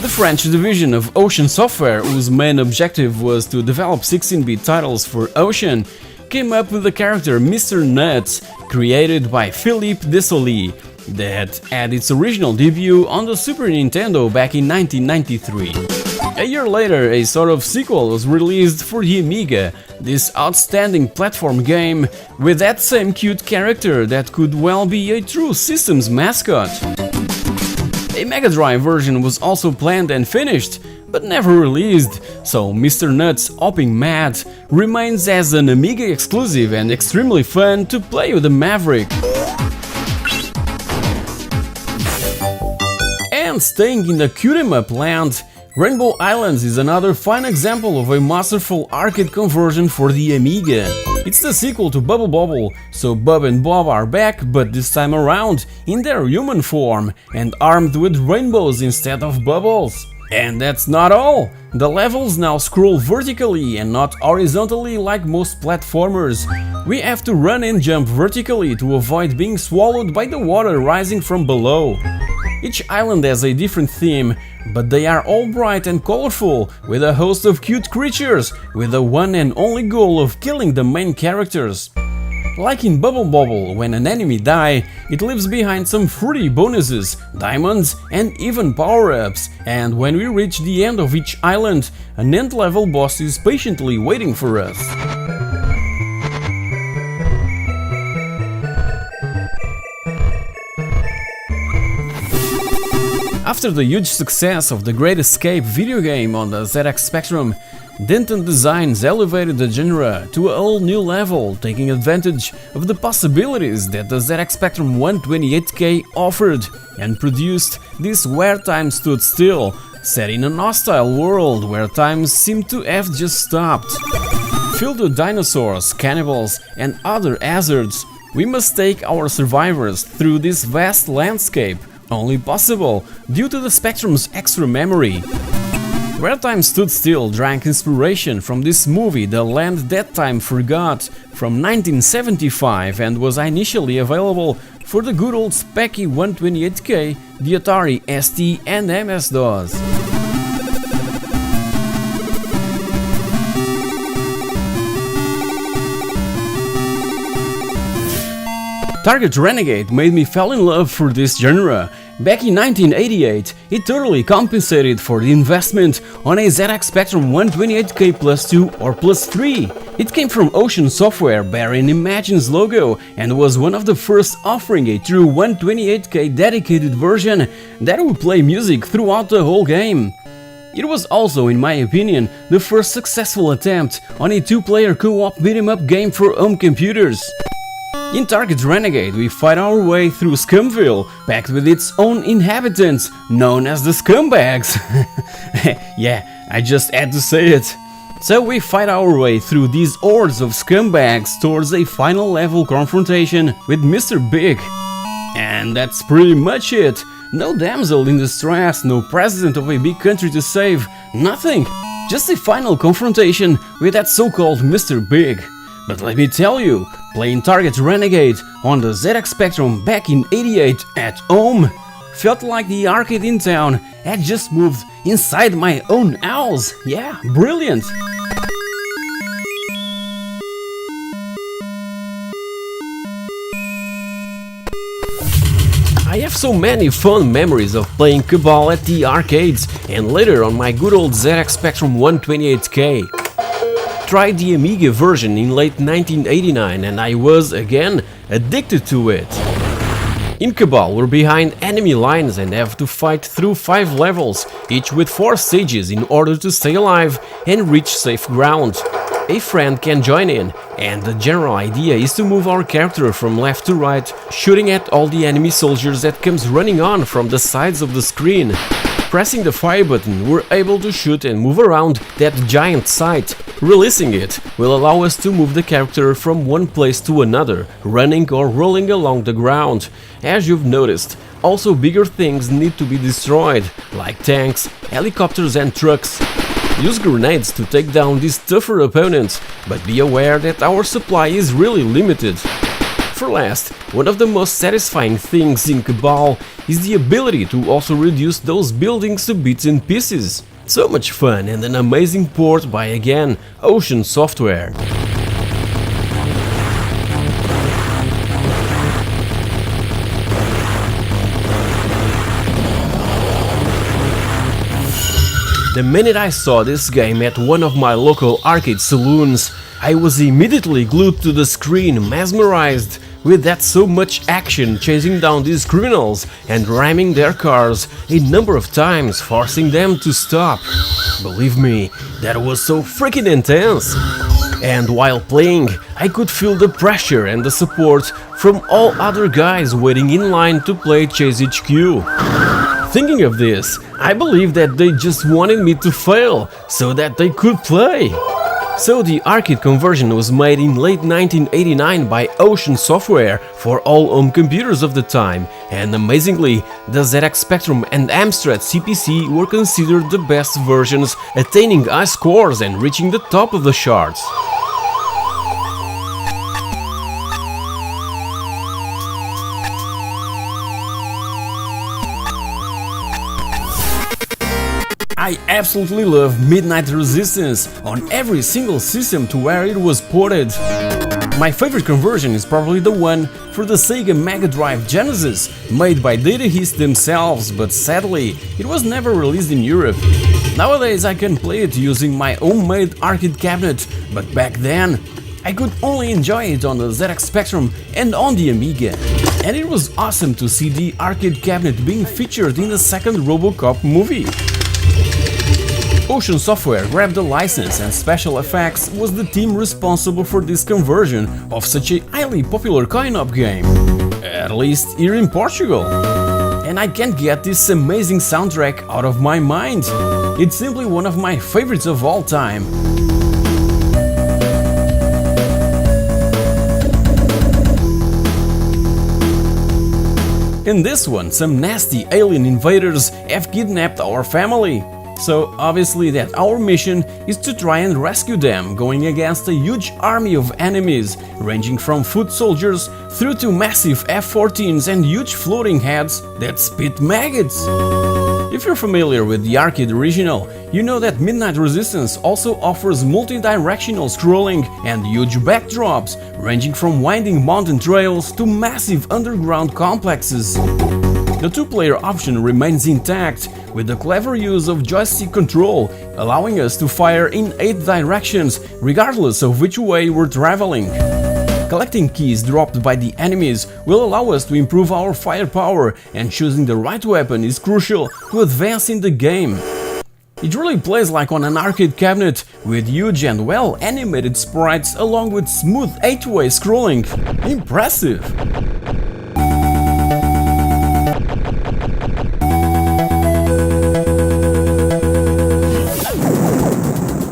The French division of Ocean Software, whose main objective was to develop 16-bit titles for Ocean, came up with the character Mr. Nuts, created by Philippe Desolé, that had its original debut on the Super Nintendo back in 1993. A year later, a sort of sequel was released for the Amiga, this outstanding platform game with that same cute character that could well be a true system's mascot. A Mega Drive version was also planned and finished, but never released, so Mr. Nuts Hopping Mad remains as an Amiga exclusive and extremely fun to play with the Maverick. And staying in the cute-em-up land, Rainbow Islands is another fine example of a masterful arcade conversion for the Amiga. It's the sequel to Bubble Bobble, so Bub and Bob are back, but this time around in their human form and armed with rainbows instead of bubbles. And that's not all! The levels now scroll vertically and not horizontally like most platformers. We have to run and jump vertically to avoid being swallowed by the water rising from below. Each island has a different theme, but they are all bright and colorful, with a host of cute creatures, with the one and only goal of killing the main characters. Like in Bubble Bobble, when an enemy dies, it leaves behind some fruity bonuses, diamonds and even power-ups, and when we reach the end of each island, an end-level boss is patiently waiting for us. After the huge success of the Great Escape video game on the ZX Spectrum, Denton Designs elevated the genre to a whole new level, taking advantage of the possibilities that the ZX Spectrum 128K offered, and produced this Where Time Stood Still, set in an hostile world where time seemed to have just stopped. Filled with dinosaurs, cannibals and other hazards, we must take our survivors through this vast landscape, only possible due to the Spectrum's extra memory. Where Time Stood Still drank inspiration from this movie The Land That Time Forgot from 1975 and was initially available for the good old Speccy 128K, the Atari ST and MS-DOS. Target Renegade made me fall in love for this genre. Back in 1988, it totally compensated for the investment on a ZX Spectrum 128K Plus 2 or Plus 3. It came from Ocean Software bearing Imagine's logo and was one of the first offering a true 128K dedicated version that would play music throughout the whole game. It was also, in my opinion, the first successful attempt on a two-player co-op beat-em-up game for home computers. In Target Renegade, we fight our way through Scumville, packed with its own inhabitants, known as the Scumbags. Yeah, I just had to say it. So we fight our way through these hordes of scumbags towards a final level confrontation with Mr. Big. And that's pretty much it. No damsel in distress, no president of a big country to save, nothing. Just a final confrontation with that so-called Mr. Big. But let me tell you, playing Target Renegade on the ZX Spectrum back in '88 at home felt like the arcade in town had just moved inside my own house. Yeah, brilliant! I have so many fun memories of playing Cabal at the arcades and later on my good old ZX Spectrum 128K. Tried the Amiga version in late 1989 and I was, again, addicted to it. In Cabal, we're behind enemy lines and have to fight through 5 levels, each with 4 stages in order to stay alive and reach safe ground. A friend can join in, and the general idea is to move our character from left to right, shooting at all the enemy soldiers that comes running on from the sides of the screen. Pressing the fire button, we're able to shoot and move around that giant sight. Releasing it will allow us to move the character from one place to another, running or rolling along the ground. As you've noticed, also bigger things need to be destroyed, like tanks, helicopters and trucks. Use grenades to take down these tougher opponents, but be aware that our supply is really limited. for last, one of the most satisfying things in Cabal is the ability to also reduce those buildings to bits and pieces. So much fun and an amazing port by, again, Ocean Software. The minute I saw this game at one of my local arcade saloons, I was immediately glued to the screen, mesmerized with that so much action, chasing down these criminals and ramming their cars a number of times, forcing them to stop. Believe me, that was so freaking intense. And while playing, I could feel the pressure and the support from all other guys waiting in line to play Chase HQ. Thinking of this, I believe that they just wanted me to fail so that they could play. So the arcade conversion was made in late 1989 by Ocean Software for all home computers of the time, and amazingly, the ZX Spectrum and Amstrad CPC were considered the best versions, attaining high scores and reaching the top of the charts. I absolutely love Midnight Resistance on every single system to where it was ported. My favorite conversion is probably the one for the Sega Mega Drive Genesis, made by Data East themselves, but sadly, it was never released in Europe. Nowadays I can play it using my homemade arcade cabinet, but back then I could only enjoy it on the ZX Spectrum and on the Amiga. And it was awesome to see the arcade cabinet being featured in the second RoboCop movie. Ocean Software grabbed the license, and Special Effects was the team responsible for this conversion of such a highly popular coin-op game, at least here in Portugal. And I can't get this amazing soundtrack out of my mind. It's simply one of my favorites of all time. In this one, some nasty alien invaders have kidnapped our family. So obviously that our mission is to try and rescue them, going against a huge army of enemies, ranging from foot soldiers through to massive F-14s and huge floating heads that spit maggots. If you're familiar with the arcade original, you know that Midnight Resistance also offers multi-directional scrolling and huge backdrops, ranging from winding mountain trails to massive underground complexes. The two-player option remains intact, with the clever use of joystick control, allowing us to fire in 8 directions, regardless of which way we're traveling. Collecting keys dropped by the enemies will allow us to improve our firepower, and choosing the right weapon is crucial to advance in the game. It really plays like on an arcade cabinet, with huge and well-animated sprites along with smooth 8-way scrolling. Impressive!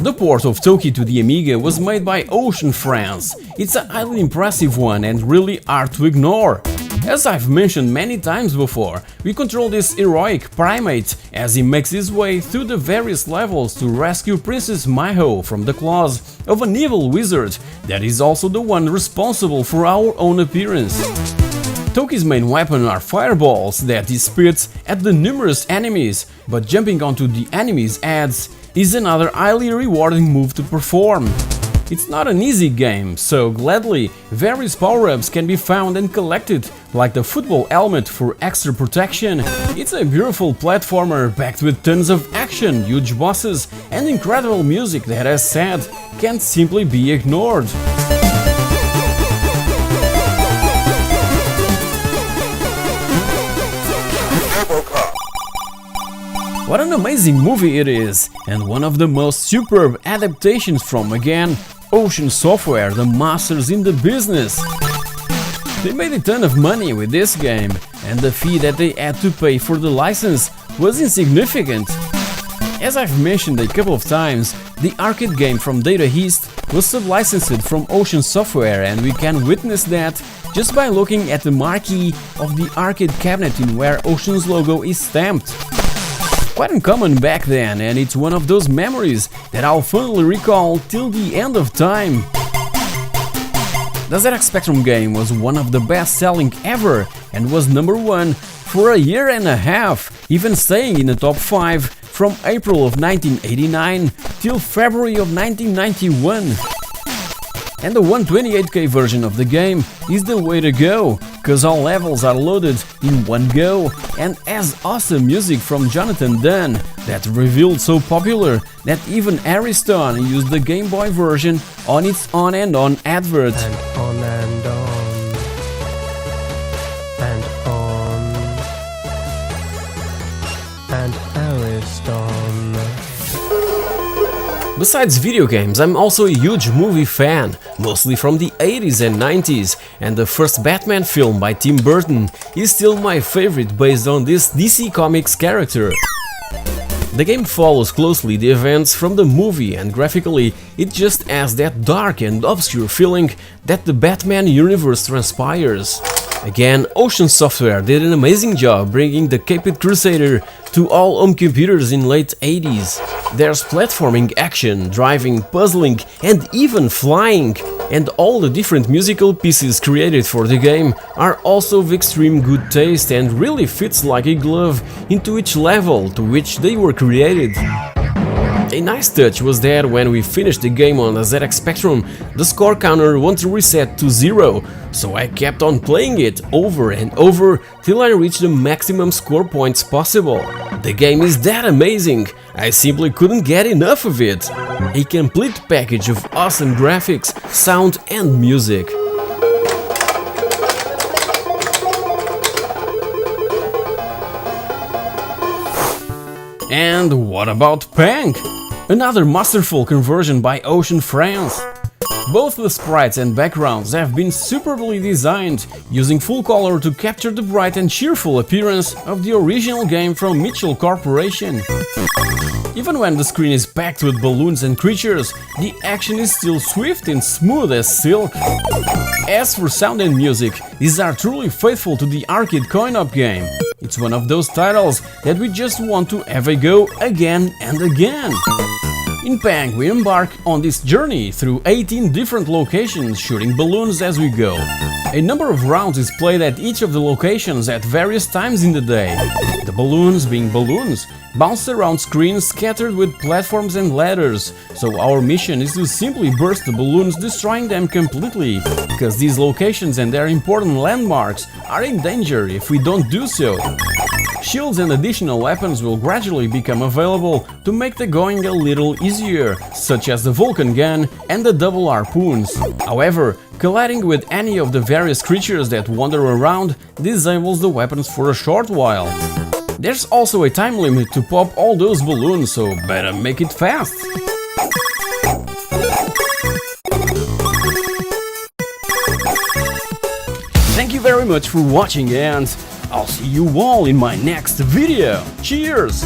The port of Toki to the Amiga was made by Ocean France. It's a highly impressive one and really hard to ignore. As I've mentioned many times before, we control this heroic primate as he makes his way through the various levels to rescue Princess Maiho from the claws of an evil wizard that is also the one responsible for our own appearance. Toki's main weapon are fireballs that he spits at the numerous enemies, but jumping onto the enemies' heads is another highly rewarding move to perform. It's not an easy game, so gladly various power-ups can be found and collected, like the football helmet for extra protection. It's a beautiful platformer packed with tons of action, huge bosses and incredible music that, as said, can't simply be ignored. What an amazing movie it is, and one of the most superb adaptations from, again, Ocean Software, the masters in the business. They made a ton of money with this game, and the fee that they had to pay for the license was insignificant. As I've mentioned a couple of times, the arcade game from Data East was sub-licensed from Ocean Software, and we can witness that just by looking at the marquee of the arcade cabinet in where Ocean's logo is stamped. Quite uncommon back then, and it's one of those memories that I'll fondly recall till the end of time. The ZX Spectrum game was one of the best-selling ever and was #1 for a year and a half, even staying in the top 5 from April of 1989 till February of 1991. And the 128K version of the game is the way to go, cause all levels are loaded in one go and has awesome music from Jonathan Dunn that revealed so popular that even Ariston used the Game Boy version on its On and On advert. And on and on and on and Ariston. Besides video games, I'm also a huge movie fan, mostly from the 80s and 90s, and the first Batman film by Tim Burton is still my favorite based on this DC Comics character. The game follows closely the events from the movie, and graphically it just has that dark and obscure feeling that the Batman universe transpires. Again, Ocean Software did an amazing job bringing the Caped Crusader to all home computers in late 80s. There's platforming, action, driving, puzzling and even flying. And all the different musical pieces created for the game are also of extreme good taste and really fits like a glove into each level to which they were created. A nice touch was that when we finished the game on the ZX Spectrum, the score counter won't reset to 0, so I kept on playing it over and over till I reached the maximum score points possible. The game is that amazing, I simply couldn't get enough of it. A complete package of awesome graphics, sound and music. And what about Pank? Another masterful conversion by Ocean France. Both the sprites and backgrounds have been superbly designed, using full color to capture the bright and cheerful appearance of the original game from Mitchell Corporation. Even when the screen is packed with balloons and creatures, the action is still swift and smooth as silk. As for sound and music, these are truly faithful to the arcade coin-op game. It's one of those titles that we just want to have a go again and again. In Pank, we embark on this journey through 18 different locations, shooting balloons as we go. A number of rounds is played at each of the locations at various times in the day. The balloons, being balloons, bounce around screens scattered with platforms and ladders, so our mission is to simply burst the balloons, destroying them completely, because these locations and their important landmarks are in danger if we don't do so. Shields and additional weapons will gradually become available to make the going a little easier, such as the Vulcan gun and the double harpoons. However, colliding with any of the various creatures that wander around disables the weapons for a short while. There's also a time limit to pop all those balloons, so better make it fast. Thank you very much for watching, and I'll see you all in my next video. Cheers!